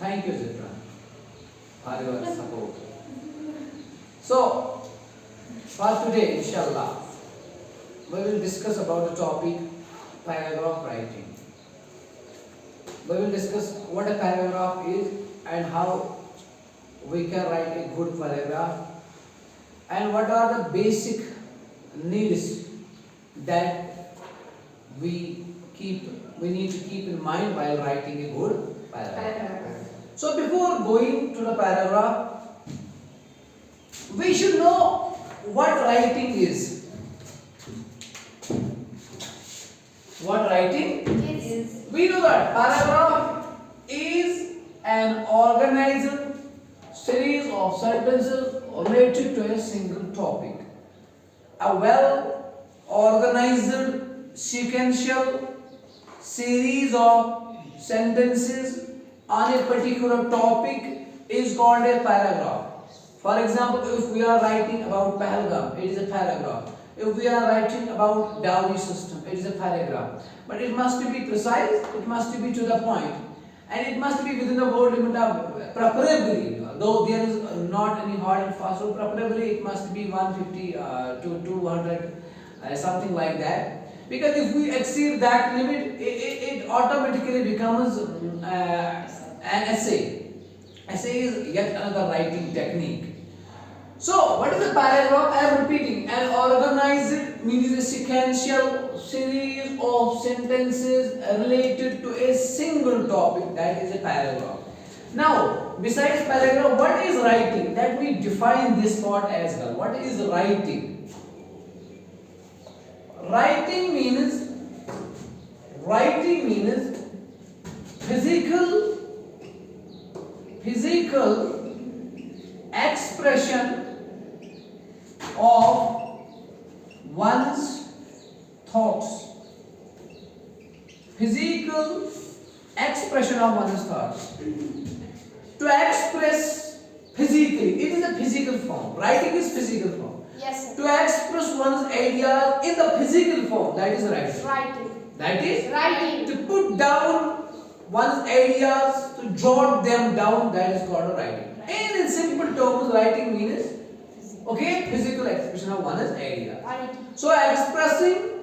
Thank you, Zitra, for your support. So, for today, inshallah, we will discuss about the topic paragraph writing. We will discuss what a paragraph is and how we can write a good paragraph, and what are the basic needs that we need to keep in mind while writing a good paragraph. So before going to the paragraph, we should know what writing is. What writing is? We know that paragraph is an organized series of sentences related to a single topic. A well organized sequential series of sentences on a particular topic is called a paragraph. For example, if we are writing about Pahalgam, it is a paragraph. If we are writing about dowry system, it is a paragraph. But it must be precise, it must be to the point, and it must be within the word limit of preferably, though there is not any hard and fast rule, preferably it must be 150 to 200, something like that. Because if we exceed that limit, it automatically becomes an essay. Essay is yet another writing technique. So, what is a paragraph? I am repeating. An organized means a sequential series of sentences related to a single topic. That is a paragraph. Now, besides paragraph, what is writing? Let me define this part as well. What is writing? Writing means physical expression of one's thoughts. Physical expression of one's thoughts. To express physically, it is a physical form. Writing is physical form. Yes, sir. To express one's ideas in the physical form, that is writing. Writing. That is Writing. to put down one's ideas, to jot them down, that is called writing. And in simple terms, writing means physical expression of one's idea. Writing. So expressing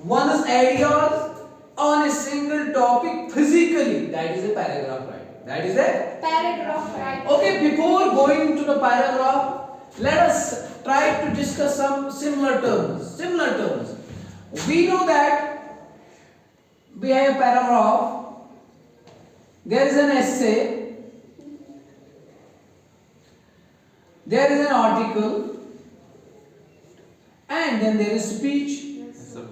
one's ideas on a single topic physically, that is a paragraph writing. That is a Paragraph writing. Okay, before going to the paragraph, let us try to discuss some similar terms. We know that we have a paragraph, there is an essay, there is an article, and then there is speech. Yes, sir.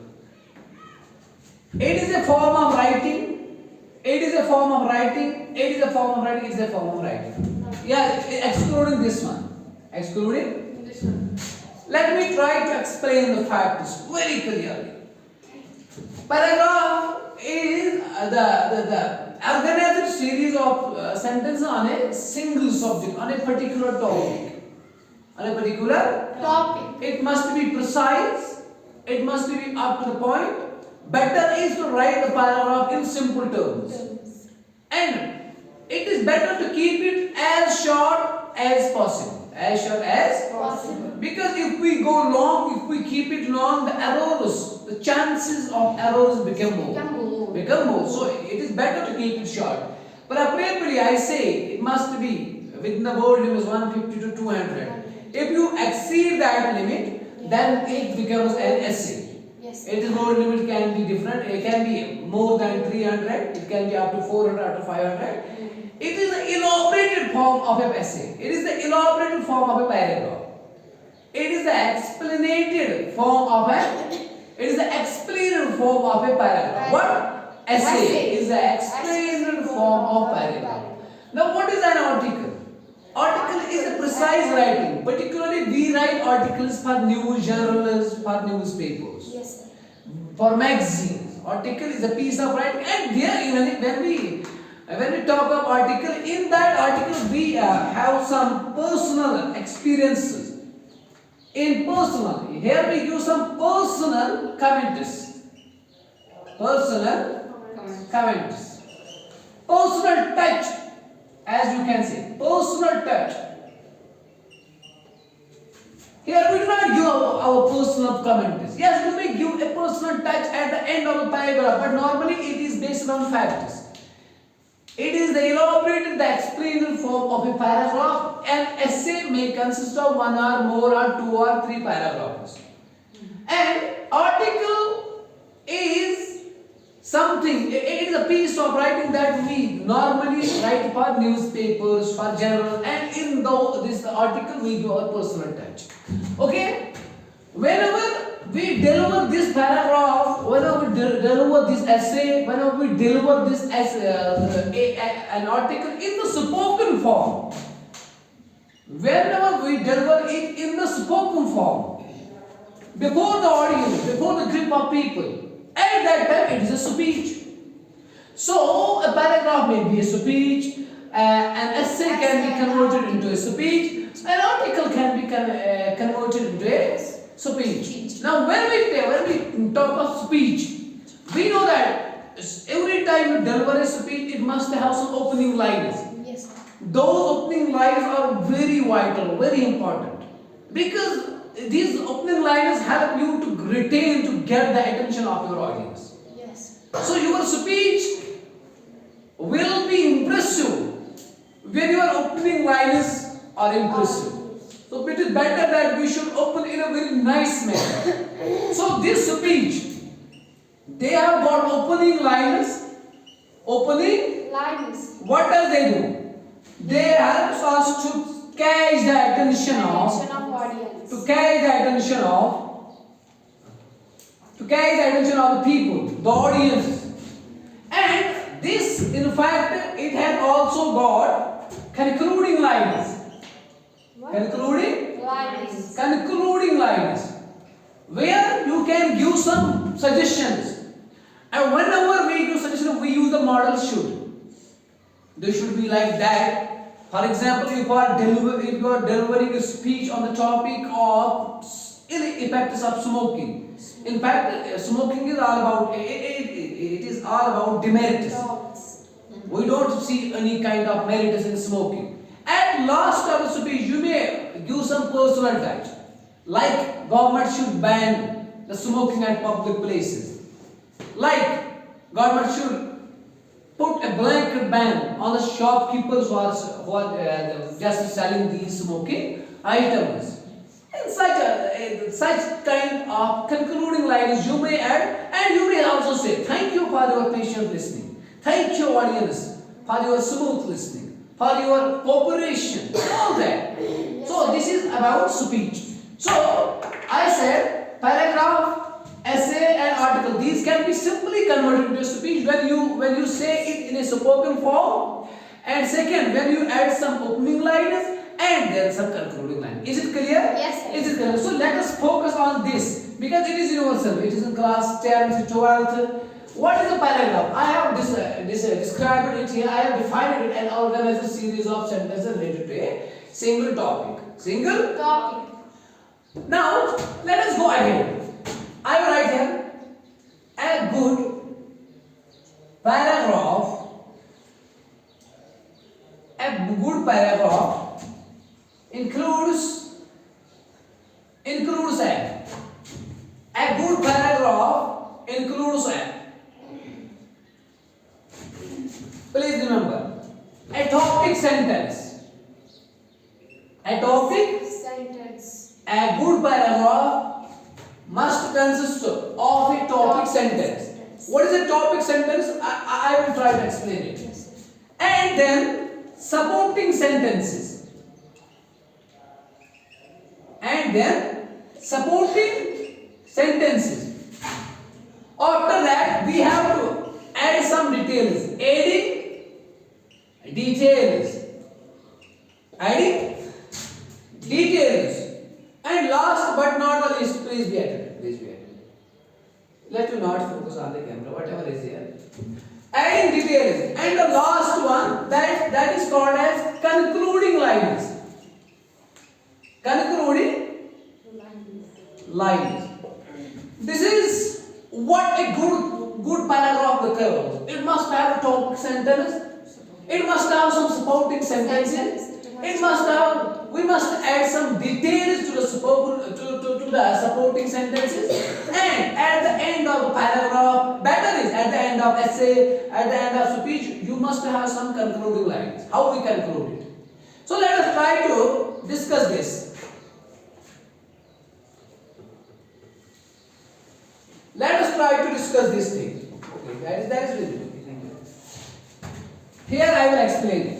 It is a form of writing. It is a form of writing. It is a form of writing. It is a form of writing. Yeah, excluding this one. Excluding This one. Let me try to explain the facts very clearly. Paragraph is the organized series of sentences on a single subject, on a particular topic. On a particular Topic. It must be precise, it must be up to the point. Better is to write the paragraph in simple terms. And it is better to keep it as short as possible. As short as Possible. Because if we go long, if we keep it long, the errors, the chances of errors become more. So it is better to keep it short. But appropriately, I say it must be within the word limit 150 to 200. If you exceed that limit, then it becomes an essay. Yes. It is word limit can be different. It can be more than 300. It can be up to 400, up to 500. It is the elaborated form of an essay. It is the elaborated form of a paragraph. It is the explanated form of a paragraph. What? Essay is the explained form of paragraph. Now, what is an article? Article is a precise writing. Particularly, we write articles for news journals, for newspapers, Yes, sir. for magazines. Article is a piece of writing, and there even when we talk of article, in that article we have some personal experiences. In personal, here we give some personal comments. Personal comments. Personal touch as you can see, personal touch. Here we do not give our personal commentaries. Yes, we may give a personal touch at the end of the paragraph, but normally it is based on facts. It is the elaborated, the explained form of a paragraph. An essay may consist of one or more or two or three paragraphs. An article is something, it is a piece of writing that we normally write for newspapers, for journals, and in this article we give our personal touch. Okay? Whenever we deliver this paragraph, whenever we deliver this essay, whenever we deliver this an article in the spoken form, whenever we deliver it in the spoken form, before the audience, before the group of people, at that time it is a speech. So a paragraph may be a speech, an essay can be converted into a speech, an article can be converted into a speech. Now when we talk of speech, we know that every time you deliver a speech, it must have some opening lines. Yes. Those opening lines are very vital, very important, because these opening lines help you to retain, to get the attention of your audience. Yes. So your speech will be impressive when your opening lines are impressive. So it is better that we should open in a very nice manner. So this speech, they have got opening lines. Opening Lines. What does they do? They help us to catch the attention of audience. to catch the attention of the people, the audience. And this, in fact, it has also got concluding lines. What? Concluding lines, where you can give some suggestions. And whenever we give suggestions, we use the model should. They should be like that. For example, if you are delivering a speech on the topic of ill effects of smoking. In fact, smoking is all about it is all about demerits. We don't see any kind of merits in smoking. At last of the speech, you may give some personal touch, like government should ban the smoking at public places, like government should put a blanket ban on the shopkeepers who are just selling these smoking items. And such kind of concluding lines you may add, and you may also say, thank you for your patient listening, thank you audience for your smooth listening, for your cooperation, all that. So this is about speech. So I said paragraph, essay and article, these can be simply converted into a speech when you say it in a spoken form, and second, when you add some opening lines and then some concluding line. Is it clear? Yes, sir. Is it clear? So let us focus on this, because it is universal. It is in class 10th, 12th. What is a paragraph? I have described it here. I have defined it and organized a series of sentences related to a single topic. Single Topic. Now let us go ahead. I will write here a good paragraph. A good paragraph includes a good paragraph includes a. Please remember, a topic sentence. A topic Sentence. A good paragraph must consist of a topic sentence. What is a topic sentence? I will try to explain it. Yes. And then supporting sentences. After that, we have to add some details. Adding details. And last but not the least, please be attentive. Let you not focus on the camera, whatever is here. Adding details. And the last one, that is called as concluding lines. Concluding lines. This is what a good paragraph covers. It must have a topic sentence, It must have some supporting sentences. It must have. We must add some details to the supporting sentences. And at the end of the paragraph, better is at the end of essay, at the end of speech, you must have some concluding lines. How we conclude it. So let us try to discuss this. Let us try to discuss this thing. Okay, that is really good. Thank you. Here I will explain it.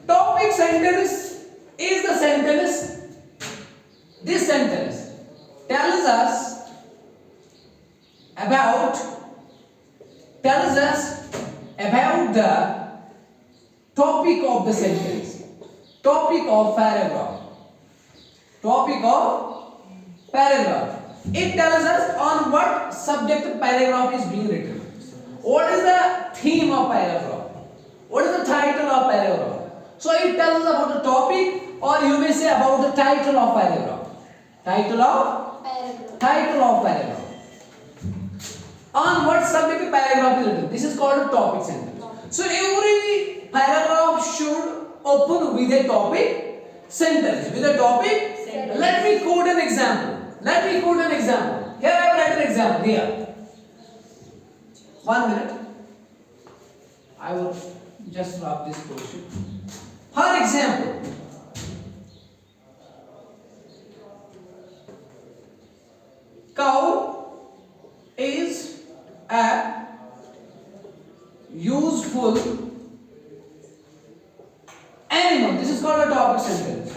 Topic sentence is the sentence. This sentence tells us about the topic of the sentence, topic of paragraph, topic of paragraph. It tells us on what subject paragraph is being written. What is the theme of paragraph? What is the title of paragraph? So it tells us about the topic, or you may say about the title of paragraph. Title of paragraph. On what subject paragraph is written. This is called a topic sentence. So every paragraph should open with a topic sentence. With a topic sentence. Let me quote an example. Here I have written an example. Here. 1 minute. I will just wrap this portion. For example, cow is a useful animal. This is called a topic sentence.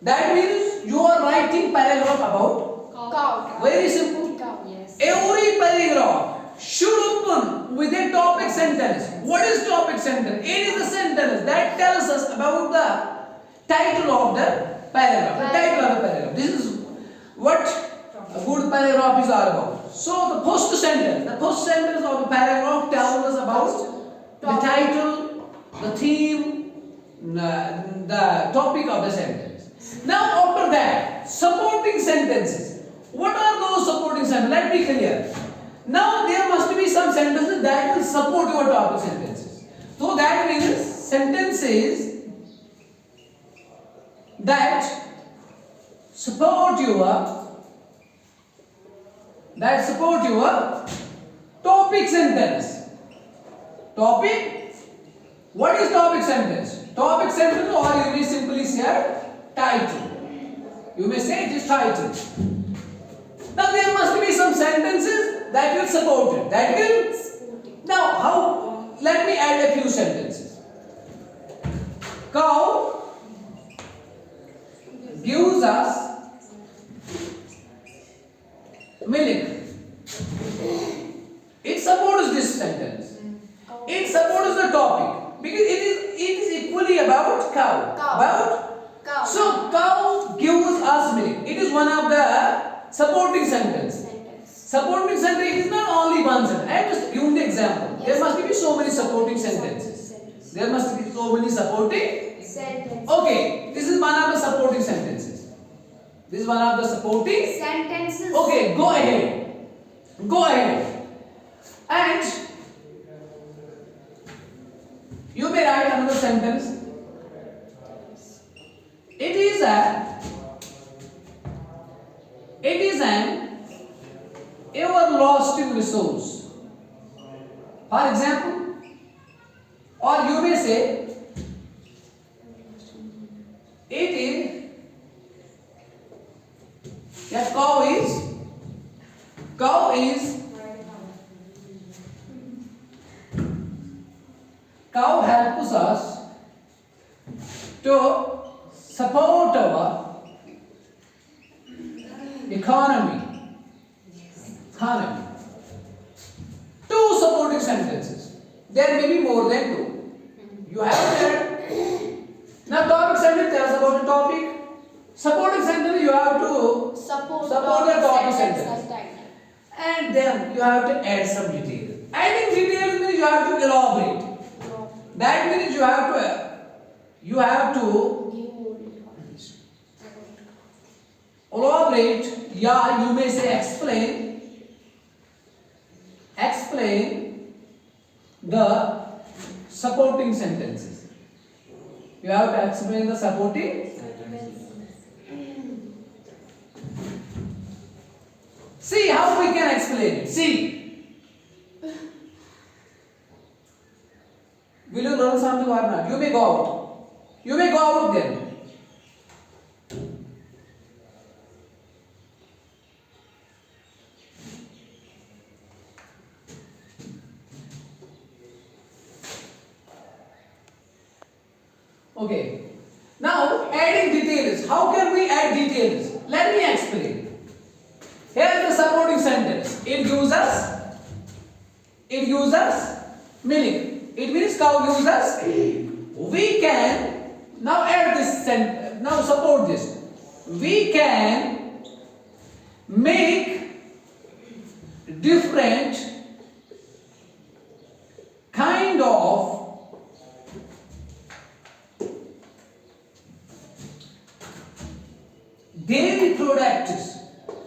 That means you are writing paragraph about Cow. Very simple. Cow. Yes. Every paragraph should open with a topic sentence. What is topic sentence? It is a sentence that tells us about the title of the paragraph. This is what a good paragraph is all about. So the first sentence of the paragraph tells us about the title, the theme, the topic of the sentence. Now after that, supporting sentences. What are those supporting sentences? Let me clear. Now there must be some sentences that will support your topic sentences. So that means sentences that support your topic sentence. Topic. What is topic sentence? Topic sentence, or you may simply say title. You may say it is title. Now there must be some sentences that will support it. Now how? Let me add a few sentences. Cow gives us milk. It supports this sentence. It supports the topic because it is equally about cow. About cow. So cow gives us milk. It is one of the supporting sentence. Supporting sentence is not only one sentence. I am just giving the example. There must be so many supporting sentences. There must be so many supporting sentences. Okay, this is one of the supporting sentences. This is one of the supporting sentences. Okay, go ahead. And you may write another sentence. It is an everlasting resource. For example, or you may say it is that cow helps us to support our economy. Two supporting sentences. There may be more than two. You have that. Now topic sentence tells about the topic. Supporting sentence you have to support the topic sentence. And then you have to add some details. Adding details means you have to elaborate. That means you have to elaborate, yeah, you may say explain explain the supporting sentences. You have to explain the supporting. See how we can explain it. See. Will you learn something or not? You may go out. You may go out then. Okay. Now adding details. How can we add details? Let me explain. Here is the supporting sentence. It gives us milk. It means cow gives us. We can now add this sentence. Now support this. We can make different kind of dairy products.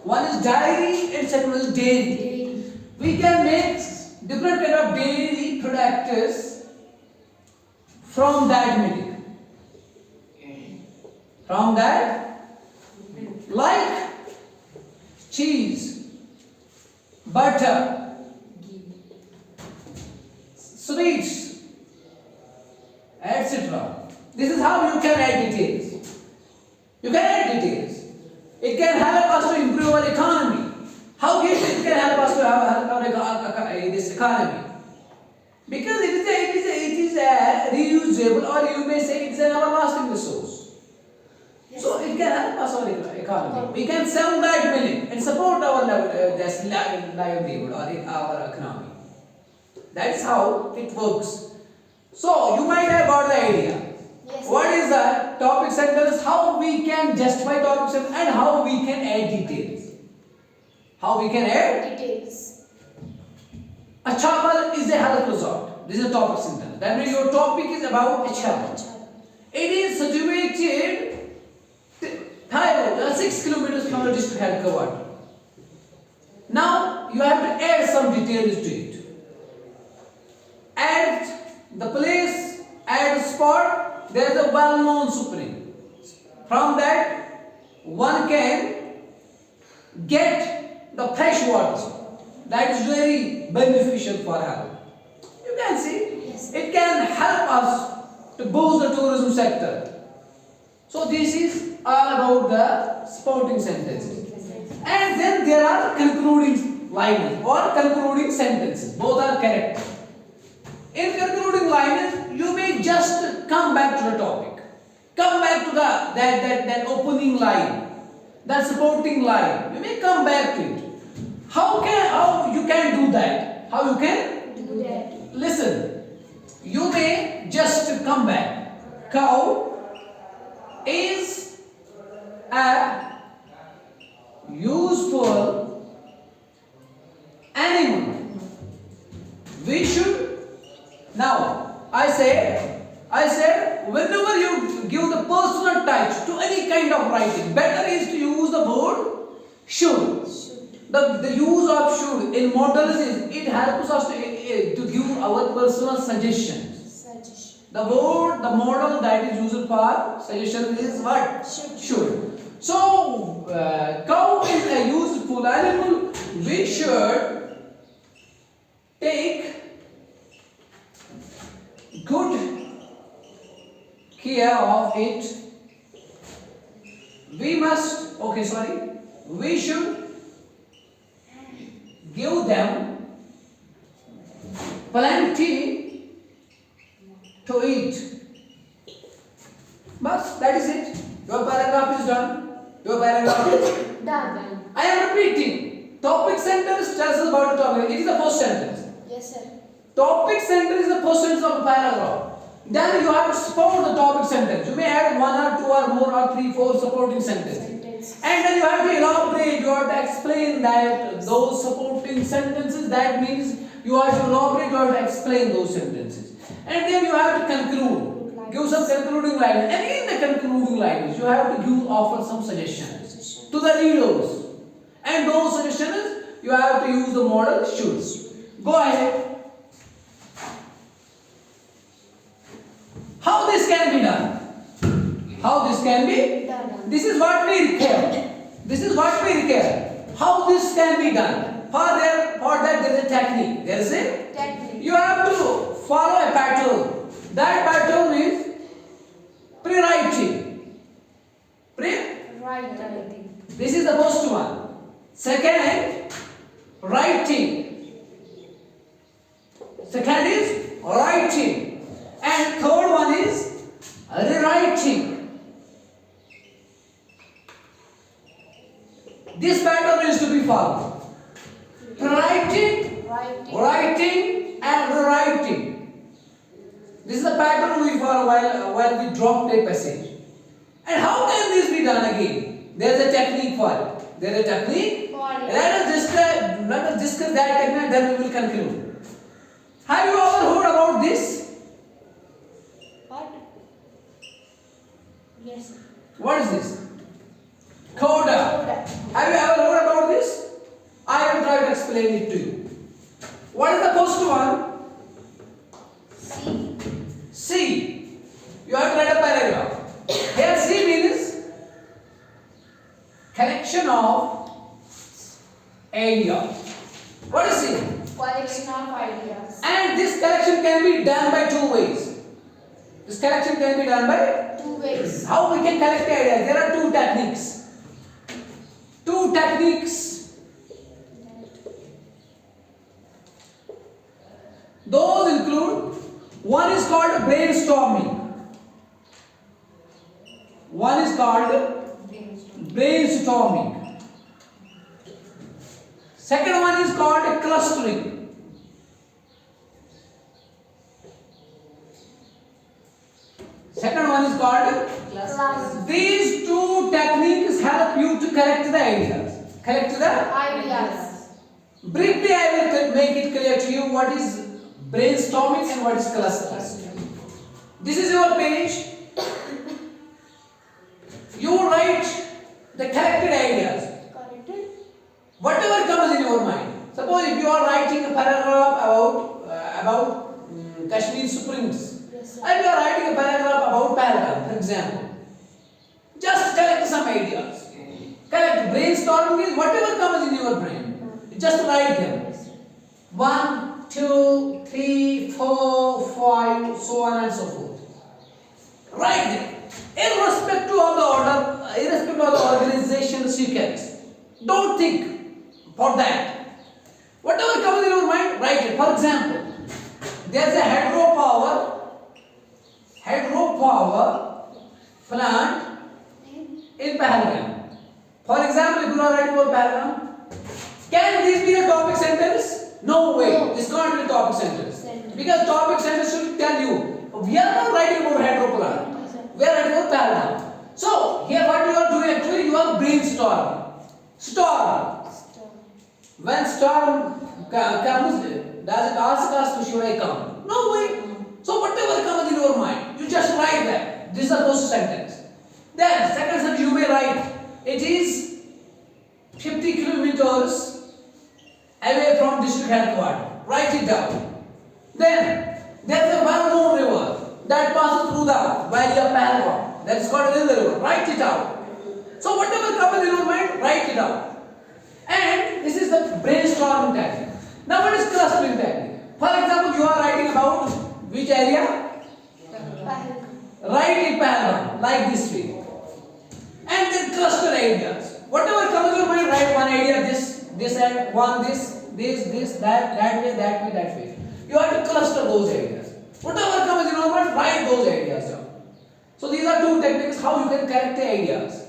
One is dairy and second one is dairy. We can make different kind of dairy products from that milk. From that, like cheese, butter, sweets, etc. This is how you can add details. You can add details. It can help us to improve our economy. How it can help us to have this economy? Because it is a reusable, or you may say it is an everlasting resource. Yes. So it can help us our economy. We can sell that milk and support our livelihood or our economy. That's how it works. So you might have got the idea. Yes. What is the topic sentence? How we can justify topic sentence and how we can add details. How we can add details. A chapel is a health resort. This is a topic sentence. That means your topic is about a chapel. It is situated 6 kilometers from the district headquarters. Now you have to add some details to it. Add the place, add the spot. There is a well-known spring. From that, one can get the fresh water. That is very beneficial for health. You can see, yes. It can help us to boost the tourism sector. So this is all about the supporting sentences. And then there are concluding lines or concluding sentences. Both are correct. In concluding lines, you may just come back to the topic. Come back to that opening line, that supporting line. You may come back to it. How you can do that? How you can Do that. listen? You may just come back. Cow is a useful animal. We should. Now I said whenever you give the personal touch to any kind of writing, better is to use the word should. The use of should in models is it helps us to give our personal suggestions. The word, the model that is used for suggestion is what? Should. So cow is a useful animal. We should take good care of it. We should give them plenty to eat. But that is it. Your paragraph is done. Your paragraph is Done. I am repeating. Topic sentence tells us about the topic. It is the first sentence. Yes, sir. Topic sentence is the first sentence of the paragraph. Then you have to support the topic sentence. You may add one or two or more or three, four supporting sentences. And then you have to elaborate. You have to explain that those supporting sentences. That means you have to elaborate. You have to explain those sentences. And then you have to conclude. Give some concluding lines. And in the concluding lines, you have to offer some suggestions to the readers. And those suggestions, you have to use the model should. Go ahead. How this can be done? How this can be? Done. This is what we require. This is what we require. How this can be done? For that there is a technique. There is a Technique. you have to follow a pattern. That pattern is pre-writing. Writing. This is the first one. Second, writing. Second is writing. And third one is rewriting. This pattern is to be followed. Writing, writing and rewriting. This is the pattern we follow while we drop a passage. And how can this be done again? There is a technique for it. There is a technique. Let us discuss that technique, then we will conclude. Have you ever heard about this? What? Yes. What is this? Coda. Have you ever heard about this? I will try to explain it to you. What is the first one? C. C. You have to write a paragraph. Here C means collection of ideas. What is C? Collection of ideas. And this collection can be done by two ways. This collection can be done by Two ways. how we can collect the ideas. There are two techniques. Two techniques. Those include, one is called brainstorming. One is called brainstorming. Second one is called clustering. Second one is called Class. These two techniques help you to collect the ideas. Collect the Ideas. Briefly, I will make it clear to you what is brainstorming and what is clustering. This is your page. You write the collected ideas. Corrected. Whatever comes in your mind. Suppose if you are writing a paragraph about Kashmir Springs, Yes, sir. and you are writing a paragraph about Pahalgam, for example, just collect some ideas. Collect. Brainstorming is whatever comes in your brain. Just write them. 1, 2, 3, 4, 5, so on and so forth. Write them. Irrespective of the order, irrespective of the organization sequence. Don't think for that. Whatever comes in your mind, write it. For example, there is a hydropower plant in Pahalgam. For example, if you are writing about Pahalgam, can this be a topic sentence? No way. No. This can't be a topic sentence. Because topic sentence should tell you, we are not writing about hydro plant. We are writing about Pahalgam. So, here what you are doing actually, you are brainstorming. Storm. When storm comes, does it ask us to should I come? No way. So whatever comes in your mind, you just write that. This is the first sentence. Then second sentence you may write, it is 50 kilometers away from district headquarters. Write it down. Then there is a well-known river that passes through the valley of Pahalgam. That is called the river. Write it out. So whatever comes in your mind, write it out. And this is the brainstorming technique. Now what is clustering technique? For example, you are writing about which area? Write it Pahalgam, like this way. And then cluster ideas. Whatever comes in your mind, write one idea, this and one, this, that way. You have to cluster those ideas. Whatever comes in your mind, write those ideas down. So these are two techniques how you can collect the ideas.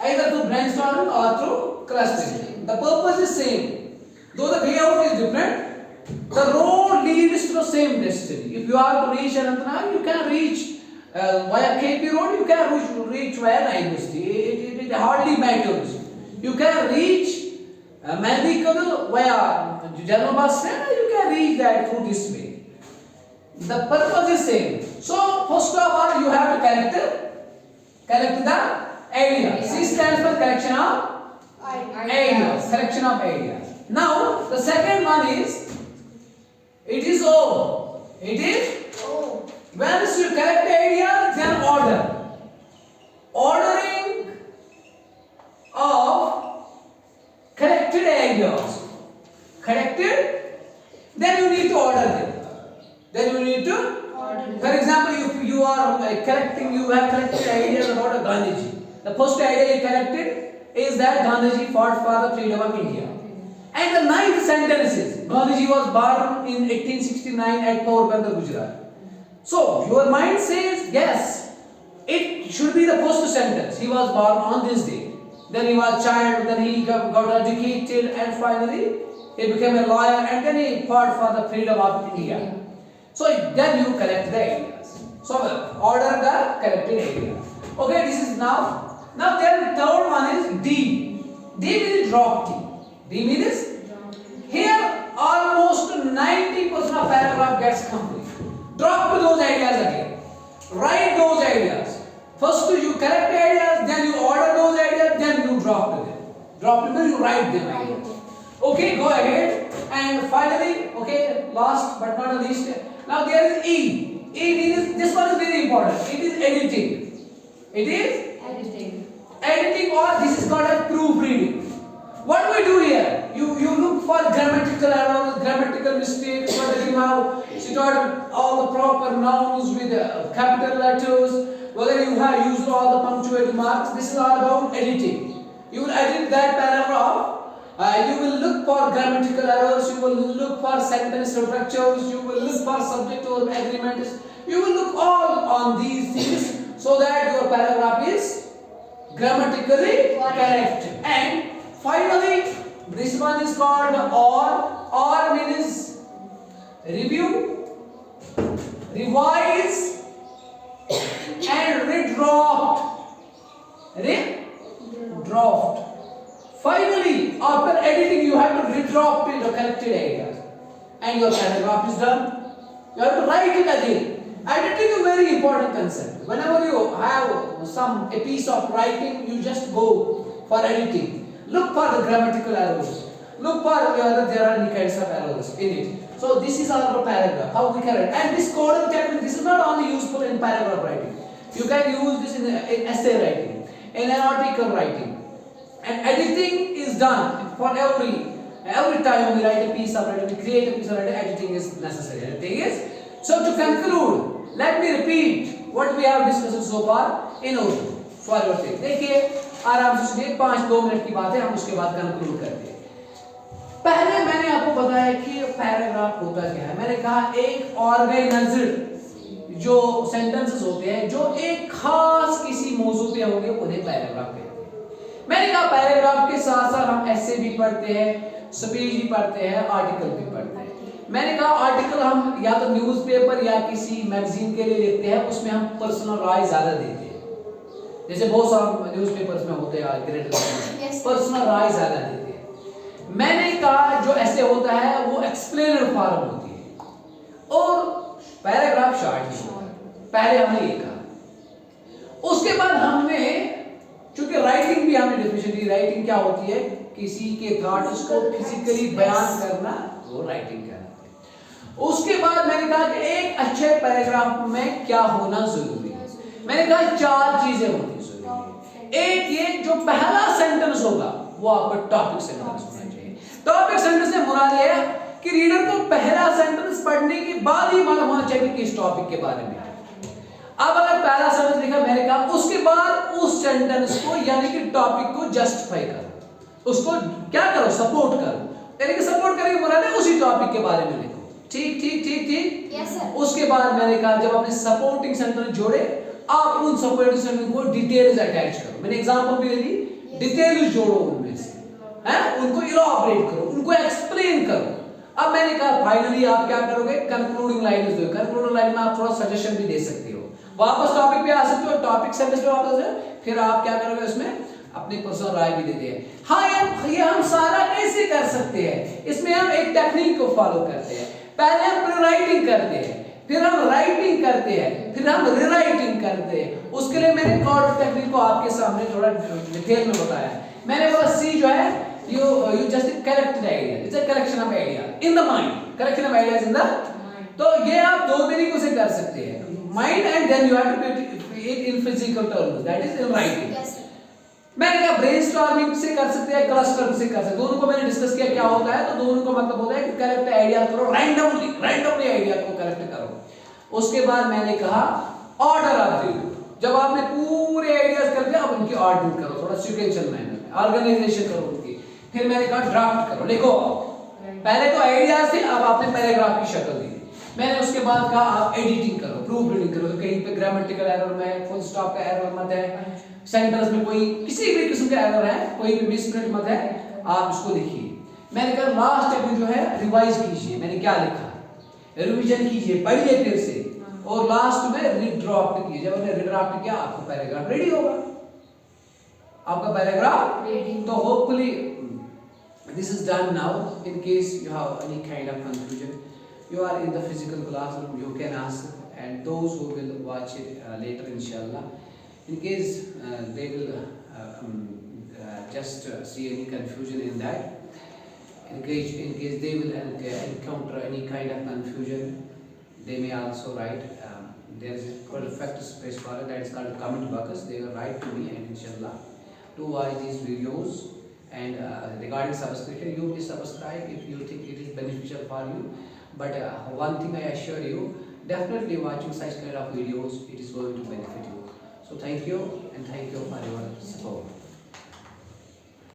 Either through brainstorming or through clustering. The purpose is same. Though the way out is different, the road leads to the same destiny. If you have to reach Anantnag, you can reach via KP road, you can reach via Naivasti. It hardly matters. You can reach Mehdi via General Bus Stand, you can reach that through this way. The purpose is same. So first of all, you have to collect the ideas. C stands for collection of ideas. Collection of ideas. Now the second one is It is O. once you collect the ideas, then order. Ordering of collected ideas. Collected, then you need to order them. Then you need to, for example, if you are collecting, you have collected ideas about Gandhiji. The first idea you collected is that Gandhiji fought for the freedom of India. And the ninth sentence is Gandhiji was born in 1869 at Porbandar, Gujarat. So your mind says yes, it should be the first sentence. He was born on this day. Then he was a child. Then he got educated, and finally he became a lawyer. And then he fought for the freedom of India. So then you collect the ideas. So order the collected idea. Okay, this is now. Now then third one is D. D means drop T. D means here almost 90% of paragraph gets complete. Drop those ideas again. Write those ideas. First you collect the ideas, then you order those ideas, then you drop them. Drop them, you write them ideas. Okay, go ahead. And finally, okay, last but not the least, now there is E. E means, this one is very important. It is editing. It is editing, or this is called as proofreading. What do we do here? You look for grammatical errors, grammatical mistakes, whether you have started all the proper nouns with capital letters, whether you have used all the punctuated marks. This is all about editing. You will edit that paragraph. You will look for grammatical errors. You will look for sentence structures. You will look for subject or agreements. You will look all on these things so that your paragraph is grammatically correct. And finally, this one is called or. Or means review, revise, and redraft. Redraft. Finally, after editing, you have to redraft the collected ideas, and your paragraph is done. You have to write it again. Editing is a very important concept. Whenever you have a piece of writing, you just go for editing. Look for the grammatical errors. Look for whether there are any kinds of errors in it. So this is our paragraph, how we can write. And this codal technique, this is not only useful in paragraph writing. You can use this in essay writing, in an article writing. And editing is done for every time we write a piece of writing, we create a piece of writing, editing is necessary. Editing is. So to conclude, let me repeat what we have discussed so far in Urdu for your sake. देखिए आराम से सुनिए, 5-2 minute की बात है, हम उसके बाद कंक्लूड करते हैं। पहले मैंने आपको बताया कि पैराग्राफ होता क्या है। मैंने कहा एक ऑर्गेनाइज्ड जो सेंटेंसेस होते हैं जो एक खास किसी मौजू पे होंगे उन्हें पैराग्राफ कहते हैं। मैंने कहा पैराग्राफ के साथ साथ हम ऐसे भी पढ़ते हैं, स्पीच भी पढ़ते हैं, आर्टिकल भी पढ़ते हैं। मैंने कहा आर्टिकल हम या तो न्यूज़पेपर या किसी मैगजीन के लिए लिखते हैं, उसमें हम पर्सनल राय ज्यादा देते हैं। जैसे बहुत सारे न्यूज़पेपर्स में होते हैं पर्सनल राय ज्यादा देते हैं। मैंने कहा जो ऐसे होता है वो एक्सप्लेनर फॉर्म होती है और पैराग्राफ शॉर्ट ही होता है। पहले हमने ये कहा। उसके बाद हमने चूंकि राइटिंग भी हमने डेफिनेशन दी। राइटिंग क्या होती है? किसी के थॉट्स को फिजिकली बयान करना, वो राइटिंग कहलाता है। उसके बाद मैंने कहा कि एक अच्छे पैराग्राफ में क्या होना जरूरी है। मैंने कहा 4 चीजें होनी जरूरी है। एक ये जो पहला सेंटेंस होगा वो आपका टॉपिक सेंटेंस होना चाहिए। टॉपिक सेंटेंस से मुराद ये है कि रीडर को पहला सेंटेंस पढ़ने के बाद ही मालूम होना चाहिए कि इस टॉपिक के बारे में। अब अगर पहला सेंटेंस लिखा मैंने कहा, उसके बाद उस सेंटेंस को यानी कि टॉपिक को जस्टिफाई करो, उसको क्या करो, सपोर्ट करो। यानी कि सपोर्ट करने के मुराद है उसी टॉपिक के बारे में लिखो। ठीक ठीक ठीक ठीक यस सर। उसके बाद मैंने कहा जब आपने सपोर्टिंग सेंटेंस जोड़े, आप उन सपोर्टिंग सेंटेंस को डिटेल्स अटैच करो। मैंने एग्जांपल भी दे दी, डिटेल्स जोड़ो उनमें से, हैं, उनको इलैबोरेट करो, उनको एक्सप्लेन करो। अब मैंने कहा फाइनली आप क्या करोगे, कंक्लूडिंग लाइन्स दो। कंक्लूडिंग लाइन में आप थोड़ा सजेशन भी दे सकते हो, वापस टॉपिक पे आ सकते हो, टॉपिक सेंटेंस पे वापस है, फिर आप क्या करोगे उसमें अपनी पर्सनल राय भी देते हैं। हाँ, ये हम सारा कैसे कर सकते हैं? इसमें हम एक टेक्निक को फॉलो करते हैं। पहले हम प्री राइटिंग करते हैं, फिर हम राइटिंग करते हैं, फिर हम रीराइटिंग करते हैं। उसके लिए मैंने कॉर्ड टेक्निक को आपके सामने थोड़ा डिटेल में बताया है। मैंने बोला सी जो है you just collect the idea. It's a collection of ideas in the mind. Collection of ideas in the तो ये आप दो तरीकों से कर सकते हैं, mind and then you have to create in physical terms, that is in writing. Yes, sir. मैंने कहा ब्रेनस्टॉर्मिंग से कर सकते हैं, क्लस्टर से कर सकते हैं, दोनों को मैंने डिस्कस किया क्या होता है। तो दोनों का मतलब होता है कि कलेक्ट आइडिया करो, रैंडमली आइडिया को कलेक्ट करो। उसके बाद मैंने कहा ऑर्डर ऑफ द, जब आपने पूरे आइडियाज कर दिया अब उनकी ऑर्डरिंग करो, थोड़ा सीक्वेंशियल मैनर में ऑर्गेनाइजेशन करो उनकी। फिर मैंने कहा ड्राफ्ट करो, लिखो। पहले तो आइडियाज थे, अब आपने पैराग्राफ की शक्ल दी। मैंने उसके बाद कहा आप एडिटिंग करो, प्रूफ रीडिंग करो, तो कहीं पे ग्रामेटिकल एरर में फुल स्टॉप का एरर मत है, सेंटेंस में कोई किसी भी किस्म का एरर है, कोई भी मिसप्रिंट मत है, आप इसको लिखिए। मैंने कहा लास्ट स्टेप में जो है रिवाइज कीजिए, मैंने क्या लिखा, रिवीजन कीजिए, पढ़िए फिर से, और लास्ट में रीड्राफ्ट कीजिए। जब आपने रीड्राफ्ट किया आपका पैराग्राफ रेडी होगा, आपका पैराग्राफ रेडी। तो hopefully this is done now. In case you have any kind of confusion, you are in the physical classroom, you can ask, and those who will watch it later inshallah, in case they will just see any confusion in that, in case they will encounter any kind of confusion, they may also write, there is a perfect space for it, that is called comment box. They will write to me, and inshallah to watch these videos. And regarding subscription, you please subscribe if you think it is beneficial for you. But one thing I assure you, definitely watching such kind of videos, it is going to benefit you. So thank you, and thank you for your support.